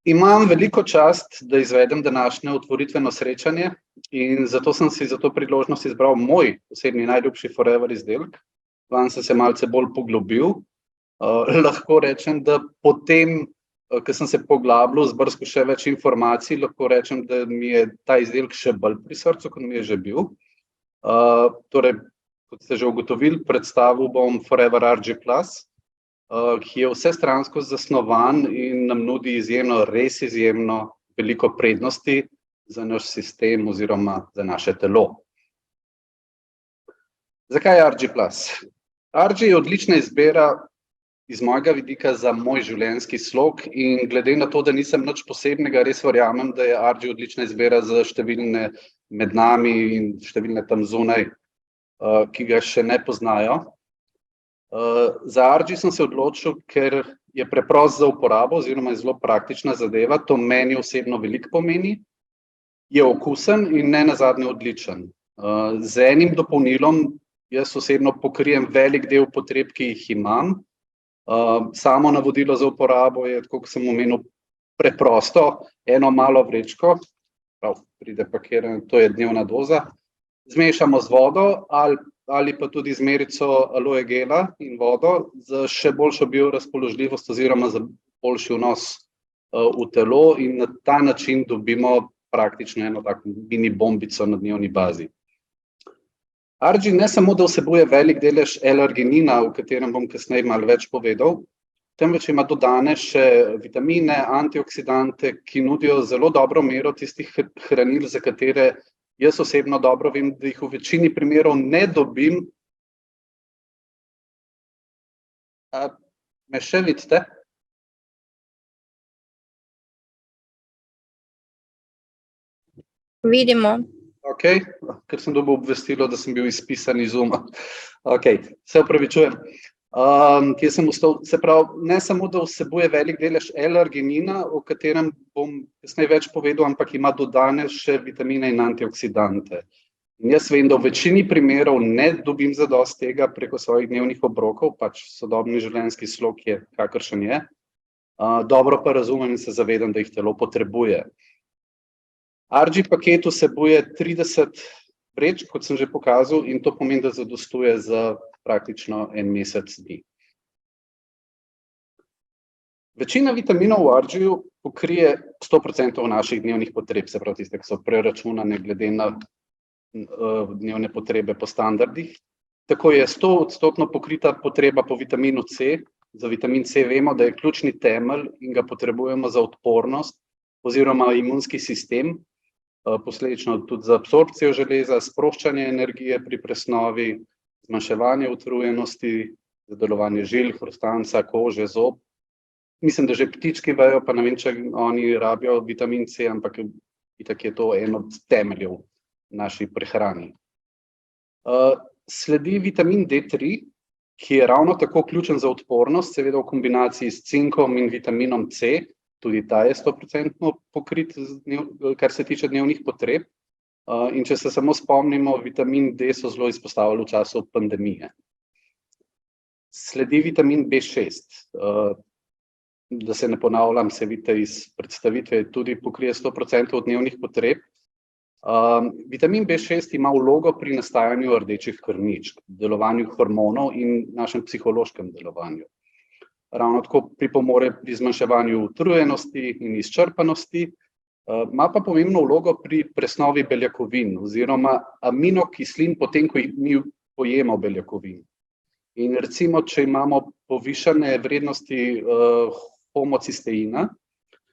Imam veliko čast, da izvedem današnje otvoritveno srečanje in zato sem si za to priložnost izbral moj osebni najljubši Forever izdelek. Vanj sem se malce bolj poglobil. Lahko rečem, da potem, ko sem se poglabljal, zbrskal še več informacij, lahko rečem, da mi je ta izdelek še bolj pri srcu, kot mi je že bil. Torej, kot ste že ugotovili, predstavil bom Forever RG+, ki je vsestransko zasnovan in nam nudi res izjemno veliko prednosti za naš sistem oziroma za naše telo. Zakaj RG+? RG je odlična izbira iz mojega vidika za moj življenjski slog in glede na to, da nisem nič posebnega, res verjamem, da je RG odlična izbira za številne med nami in številne tam zunaj, ki ga še ne poznajo. Za RG sem se odločil, ker je preprost za uporabo oziroma je zelo praktična zadeva, to meni osebno veliko pomeni, je okusen in ne nazadnje odličen. Z enim dopolnilom jaz osebno pokrijem velik del potreb, ki jih imam. Samo navodilo za uporabo je, tako kot sem omenil, preprosto, eno malo vrečko, pride pakirano, to je dnevna doza, zmešamo z vodo ali pa tudi z merico aloe gela in vodo za še boljšo biorazpoložljivost oziroma za boljši vnos v telo in na ta način dobimo praktično eno tako mini bombico na dnevni bazi. RG ne samo, da vsebuje velik delež L-arginina, o katerem bom kasneje malo več povedal, temveč ima dodane še vitamine, antioksidante, ki nudijo zelo dobro mero tistih hranil, za katere jaz osebno dobro vem, da jih v večini primerov ne dobim. Me še vidite? Vidimo. Ok, ker sem dobil obvestilo, da sem bil izpisan iz Zooma. Ok, se opravičujem. Kje sem ostal? Se pravi, ne samo, da vsebuje velik delež L-arginina, o katerem bom kasneje več povedal, ampak ima dodane še vitamine in antioksidante. In jaz vem, da v večini primerov ne dobim zadosti tega preko svojih dnevnih obrokov, pač sodobni življenjski slog je, kakršen je. Dobro pa razumem in se zavedam, da jih telo potrebuje. RG paket vsebuje 30 vrečk, kot sem že pokazal, in to pomeni, da zadostuje za praktično en mesec dni. Večina vitaminov v RG-ju pokrije 100% naših dnevnih potreb, se pravi tiste, ki so preračunane glede na dnevne potrebe po standardih. Tako je 100% pokrita potreba po vitaminu C. Za vitamin C vemo, da je ključni temelj in ga potrebujemo za odpornost oziroma imunski sistem, posledično tudi za absorpcijo železa, sproščanje energije pri presnovi, zmanjševanje utrujenosti, za delovanje žil, hrustanca, kože, zob. Mislim, da že ptički vejo, pa ne vem, če oni rabijo vitamin C, ampak itak je to en od temeljev naši prehrani. Sledi vitamin D3, ki je ravno tako ključen za odpornost, seveda v kombinaciji s cinkom in vitaminom C. Tudi ta je 100% pokrit, kar se tiče dnevnih potreb. In če se samo spomnimo, vitamin D so zelo izpostavili v času pandemije. Sledi vitamin B6. Da se ne ponavljam, se vidite iz predstavitve, tudi pokrije 100% dnevnih potreb. Vitamin B6 ima vlogo pri nastajanju rdečih krvničk, delovanju hormonov in našem psihološkem delovanju. Ravno tako pripomore pri zmanjševanju utrujenosti in izčrpanosti, ima pa pomembno vlogo pri presnovi beljakovin oziroma aminokislin, potem ko mi pojemo beljakovin. In recimo, če imamo povišane vrednosti homocisteina,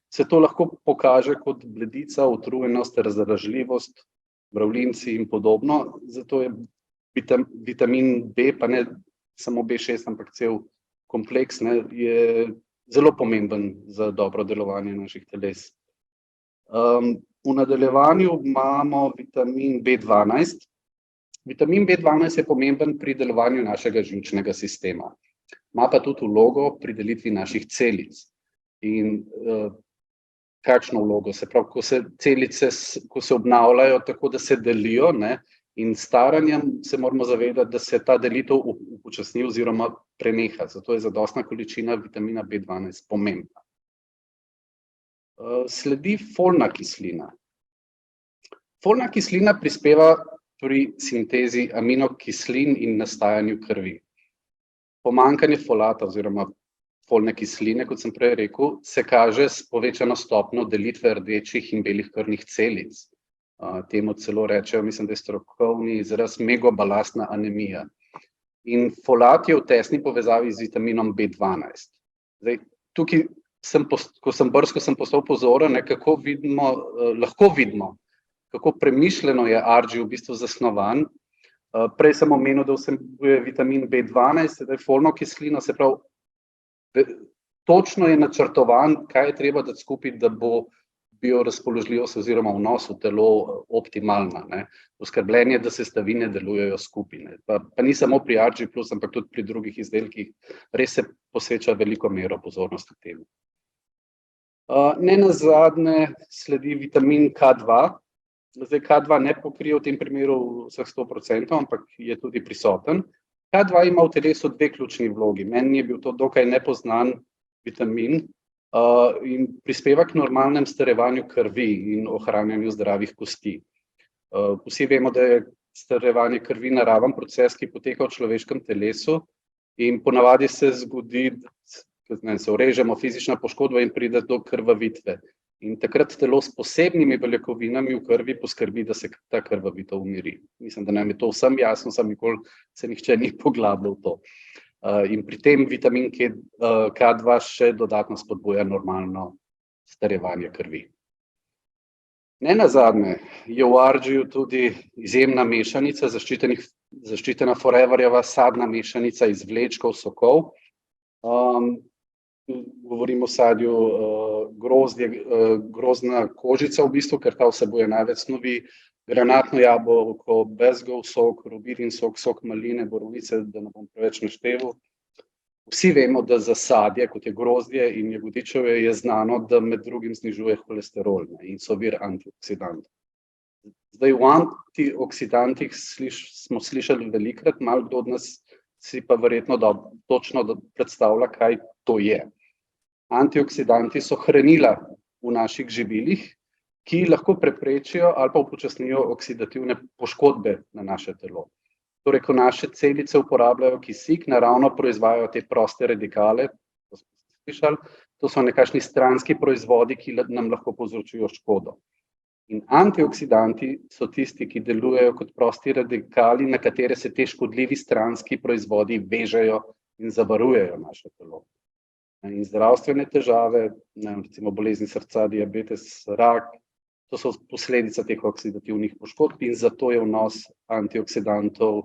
se to lahko pokaže kot bledica, utrujenost, razdražljivost, mravljinci in podobno. Zato je vitamin B, pa ne samo B6, ampak cel kompleks, je zelo pomemben za dobro delovanje naših teles. V nadaljevanju imamo vitamin B12. Vitamin B12 je pomemben pri delovanju našega živčnega sistema. Ima pa tudi vlogo pri delitvi naših celic. In kakšno vlogo? Se pravi, ko se celice obnavljajo tako, da se delijo, in staranjem se moramo zavedati, da se ta delitev upočasni oziroma preneha. Zato je zadostna količina vitamina B12 pomembna. Sledi folna kislina. Folna kislina prispeva pri sintezi aminokislin in nastajanju krvi. Pomanjkanje folata oziroma folne kisline, kot sem prej rekel, se kaže s povečano stopnjo delitve rdečih in belih krvnih celic. Temu celo rečejo, mislim, da je strokovni izraz megabalastna anemija. In folat je v tesni povezavi z vitaminom B12. Zdaj, tukaj ko sem postal pozoren, kako lahko vidimo, kako premišljeno je RG v bistvu zasnovan. Prej sem omenil, da vsebuje vitamin B12, sedaj folno kislino, se pravi, točno je načrtovan, kaj je treba dati skupaj, da bo biorazpoložljivost oziroma vnos v telo optimalna. Poskrbljen je, da sestavine delujejo skupaj. Pa ni samo pri RG+, ampak tudi pri drugih izdelkih. Res se posveča veliko mero pozornosti temu. Nenazadnje sledi vitamin K2. Zdaj K2 ne pokrije v tem primeru vseh 100%, ampak je tudi prisoten. K2 ima v telesu dve ključni vlogi. Meni je bil to dokaj nepoznan vitamin in prispeva k normalnem starevanju krvi in ohranjanju zdravih kosti. Vsi vemo, da je starevanje krvi naraven proces, ki poteka v človeškem telesu in ponavadi se zgodi, da se urežemo, fizična poškodba in pride do krvavitve. In takrat telo s posebnimi beljakovinami v krvi poskrbi, da se ta krvavitev umiri. Mislim, da nam je to vsem jasno, samo nikoli se nihče ni poglabljal v to. In pri tem vitamin K2 še dodatno spodbuja normalno starevanje krvi. Nenazadnje je v RG-ju tudi izjemna mešanica, zaščitena Foreverjeva sadna mešanica iz vlečkov, sokov. Govorimo o sadju grozdje, grozdna kožica v bistvu, ker ta vsebuje največ snovi, granatno jabolko, bezgov sok, rubirin sok, sok maline, borovice, da ne bom preveč našteval. Vsi vemo, da za sadje, kot je grozdje in jagodičevje, je znano, da med drugim znižuje holesterol in so vir antioksidantov. Zdaj, v antioksidantih smo slišali velikrat, malo kdo od nas si pa verjetno točno predstavlja, kaj to je. Antioksidanti so hranila v naših živilih, ki lahko preprečijo ali pa upočasnijo oksidativne poškodbe na naše telo. Torej, ko naše celice uporabljajo kisik, naravno proizvajajo te proste radikale, to so nekakšni stranski proizvodi, ki nam lahko povzročijo škodo. In antioksidanti so tisti, ki delujejo kot prosti radikali, na katere se te škodljivi stranski proizvodi vežejo in zavarujejo naše telo. In zdravstvene težave, recimo bolezni srca, diabetes, rak, to so posledica teh oksidativnih poškodb in zato je vnos antioksidantov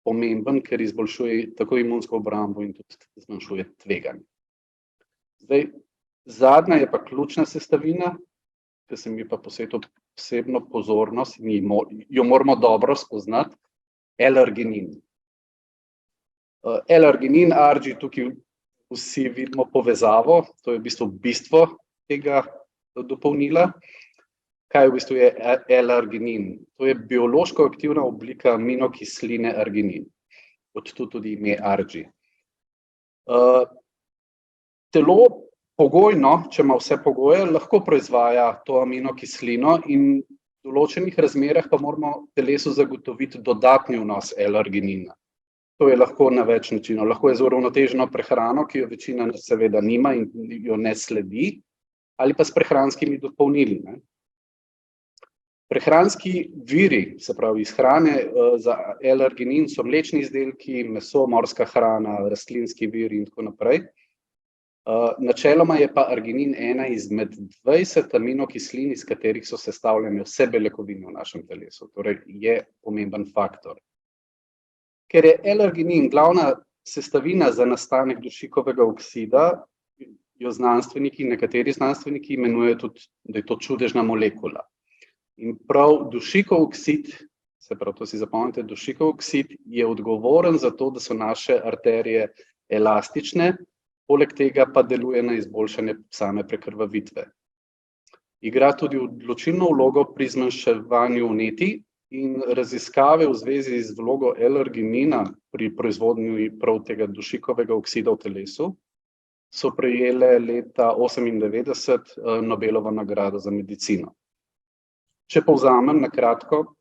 pomemben, ker izboljšuje tako imunsko obrambo in tudi zmanjšuje tveganje. Zdaj, zadnja je pa ključna sestavina, ki se mi pa posvetil posebno pozornost in jo moramo dobro spoznati, L-arginin. L-arginin, RG, tukaj vsi vidimo povezavo, to je v bistvu bistvo tega dopolnila. Kaj v bistvu je L-arginin? To je biološko aktivna oblika aminokisline arginin, od tu tudi ime RG. Telo pogojno, če ima vse pogoje, lahko proizvaja to aminokislino in v določenih razmerah pa moramo telesu zagotoviti dodatni vnos L-arginina. To je lahko na več načinov. Lahko je z uravnoteženo prehrano, ki jo večina nas seveda nima in jo ne sledi, ali pa s prehranskimi dopolnili. Prehranski viri, se pravi iz hrane za L-arginin, so mlečni izdelki, meso, morska hrana, rastlinski viri in tako naprej. Načeloma je pa arginin ena izmed 20 aminokislin, iz katerih so sestavljene vse beljakovine v našem telesu. Torej je pomemben faktor. Ker je L-arginin glavna sestavina za nastanek dušikovega oksida, jo nekateri znanstveniki imenujejo tudi, da je to čudežna molekula. In prav dušikov oksid, se pravi, to si zapomnite, dušikov oksid je odgovoren za to, da so naše arterije elastične, poleg tega pa deluje na izboljšanje same prekrvavitve. Igra tudi odločilno vlogo pri zmanjševanju vnetij in raziskave v zvezi z vlogo L-arginina pri proizvodnji prav tega dušikovega oksida v telesu so prejele leta 1998 Nobelovo nagrado za medicino. Če povzamem na kratko,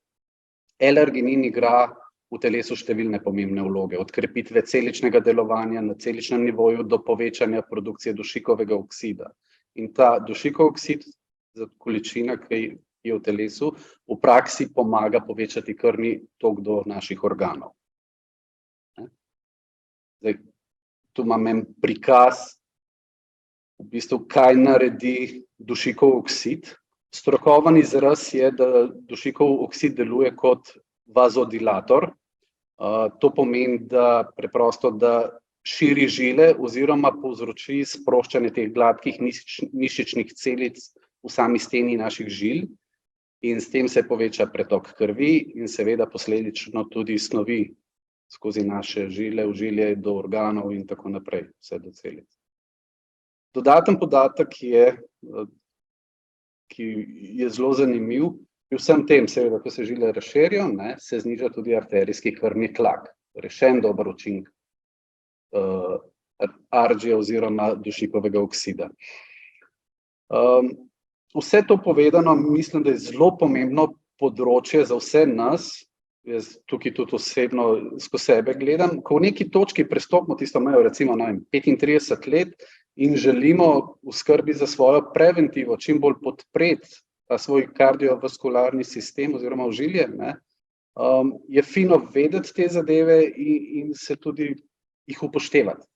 L-arginin igra v telesu številne pomembne vloge, od krepitve celičnega delovanja na celičnem nivoju do povečanja produkcije dušikovega oksida. In ta dušikov oksid, količina, ki je v telesu, v praksi pomaga povečati krvni tok do naših organov. Zdaj, tu imam en prikaz, v bistvu, kaj naredi dušikov oksid. Strokoven izraz je, da dušikov oksid deluje kot vazodilator. To pomeni, da preprosto, da širi žile oziroma povzroči sproščanje teh gladkih mišičnih celic v sami steni naših žil in s tem se poveča pretok krvi in seveda posledično tudi snovi skozi naše žile, ožilje do organov in tako naprej, vse do celic. Dodaten podatek je, ki je zelo zanimiv, pri vsem tem, seveda, ko se žile razširijo, se zniža tudi arterijski krvni tlak. Torej, še en dober učinek argije oziroma dušikovega oksida. Vse to povedano, mislim, da je zelo pomembno področje za vse nas. Jaz tukaj tudi osebno skozi sebe gledam, ko v neki točki prestopimo tisto mejo, recimo 35 let, in želimo v skrbi za svojo preventivo čim bolj podpreti ta svoj kardiovaskularni sistem oziroma ožilje, je fino vedeti te zadeve in se tudi jih upoštevati,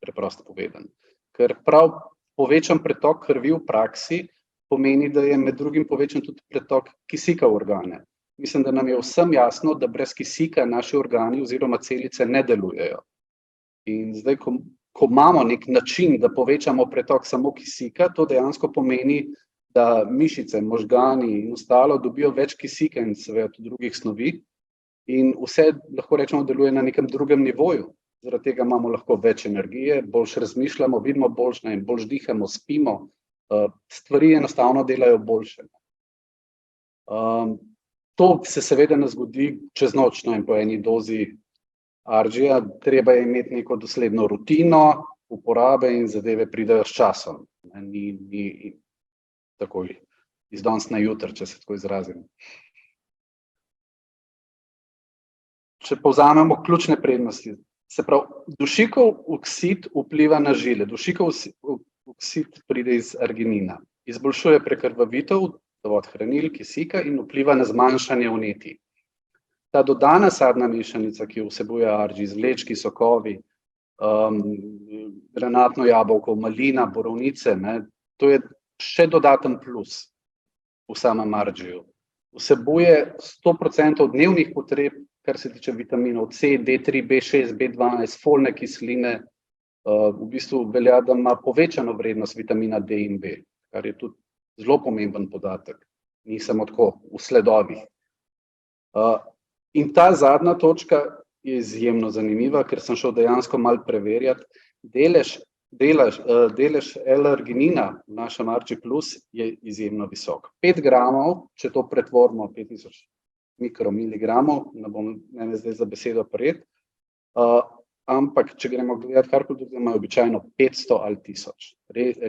preprosto povedano. Ker prav povečan pretok krvi v praksi pomeni, da je med drugim povečan tudi pretok kisika v organe. Mislim, da nam je vsem jasno, da brez kisika naši organi oziroma celice ne delujejo. In zdaj, ko imamo nek način, da povečamo pretok samo kisika, to dejansko pomeni, da mišice, možgani in ostalo dobijo več kisika in seveda tudi drugih snovi in vse, lahko rečemo, deluje na nekem drugem nivoju. Zaradi tega imamo lahko več energije, boljš razmišljamo, vidimo boljš, boljš dihamo, spimo, stvari enostavno delajo boljše. To se seveda ne zgodi čez noč, in po eni dozi argija, treba je imeti neko dosledno rutino, uporabe in zadeve pridejo s časom. Ni takoj iz danes na jutri, če se tako izrazim. Če povzamemo ključne prednosti, se pravi, dušikov oksid vpliva na žile. Dušikov oksid pride iz arginina. Izboljšuje prekrvavitev, dovod hranil, kisika in vpliva na zmanjšanje vnetij. Ta dodana sadna mešanica, ki vsebuje argij, izvlečki, sokovi, granatno jabolko, malina, borovnice, to je še dodaten plus v samem argiju. Vsebuje 100% dnevnih potreb, kar se tiče vitaminov C, D3, B6, B12, folne kisline, v bistvu velja, da ima povečano vrednost vitamina D in B, kar je tudi zelo pomemben podatek, ni samo tako v sledovih. In ta zadnja točka je izjemno zanimiva, ker sem šel dejansko malo preverjati. Delež L-arginina v našem Argi Plus je izjemno visok. 5 gramov, če to pretvorimo, 5000 mikromilligramov, ne bom mene zdaj za besedo prijet, ampak če gremo gledati, kar imajo običajno 500 ali 1000.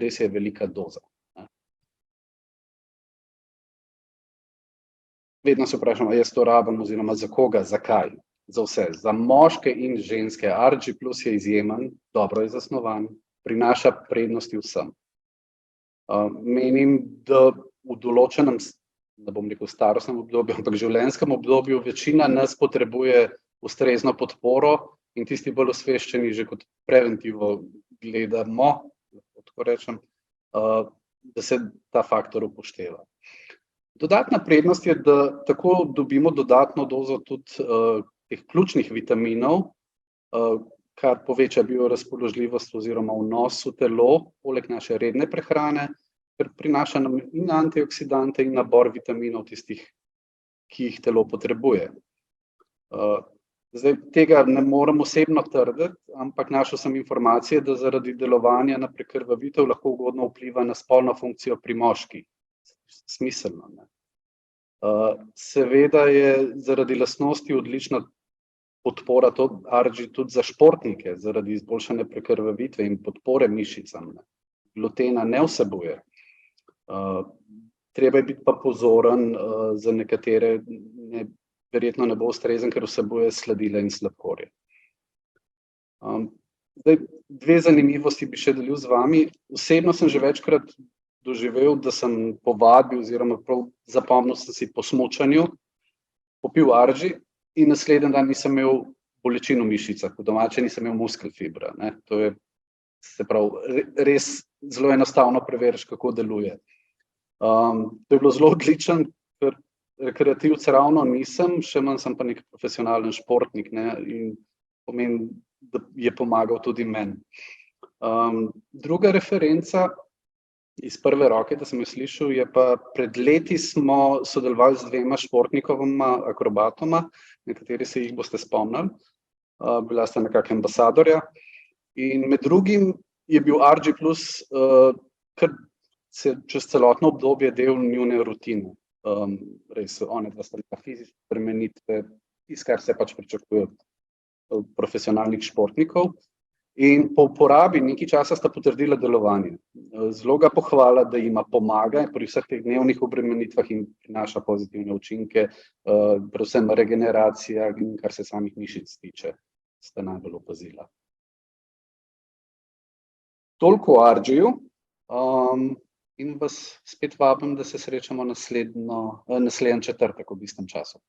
Res je velika doza. Vedno se vprašamo, jaz to rabim oziroma za koga, zakaj, za vse. Za moške in ženske Argi Plus je izjemen, dobro je zasnovan, prinaša prednosti vsem. Menim, da v določenem, ne bom rekel starostnem obdobju, ampak življenjskem obdobju večina nas potrebuje ustrezno podporo in tisti bolj osveščeni že kot preventivo gledamo, tako rečem, da se ta faktor upošteva. Dodatna prednost je, da tako dobimo dodatno dozo tudi teh ključnih vitaminov, kar poveča biorazpoložljivost oziroma vnos v telo, poleg naše redne prehrane, ker prinaša nam in antioksidante in nabor vitaminov tistih, ki jih telo potrebuje. Zdaj, tega ne morem osebno trditi, ampak našel sem informacije, da zaradi delovanja na prekrvavitev lahko ugodno vpliva na spolno funkcijo pri moških. Smiselno. Seveda je zaradi lastnosti odlična podpora RG tudi za športnike zaradi izboljšane prekrvavitve in podpore mišicam. Glutena ne vsebuje. Treba je biti pa pozoren, za nekatere verjetno ne bo ustrezen, ker vsebuje sladila in sladkorje. Zdaj, dve zanimivosti bi še delil z vami. Osebno sem že večkrat doživel, da sem povabil oziroma prav zapomnil sem si po smučanju, popil RG in naslednji dan nisem imel bolečin v mišicah, po domače nisem imel muskel fibra. To je, se pravi, res zelo enostavno preveriš, kako deluje. To je bilo zelo odličen, ker rekreativc ravno nisem, še manj sem pa nek profesionalen športnik, in pomeni, da je pomagal tudi meni. Druga referenca iz prve roke, da sem jo slišal, je pa pred leti smo sodelovali z dvema športnikovima akrobatoma, nekateri se jih boste spomnili, bila sta nekako ambasadorja in med drugim je bil RG Plus kar čez celotno obdobje del njune rutine. Res, one dva sta fizične spremenitve, iz kar se pač pričakuje od profesionalnih športnikov. In po uporabi nekaj časa sta potrdila delovanje. Zelo ga pohvala, da jima pomaga pri vseh teh dnevnih obremenitvah in prinaša pozitivne učinke, predvsem regeneracija, kar se samih mišic tiče, sta najbolj opazila. Toliko o RG-ju in vas spet vabim, da se srečamo naslednji četrtek ob istem času.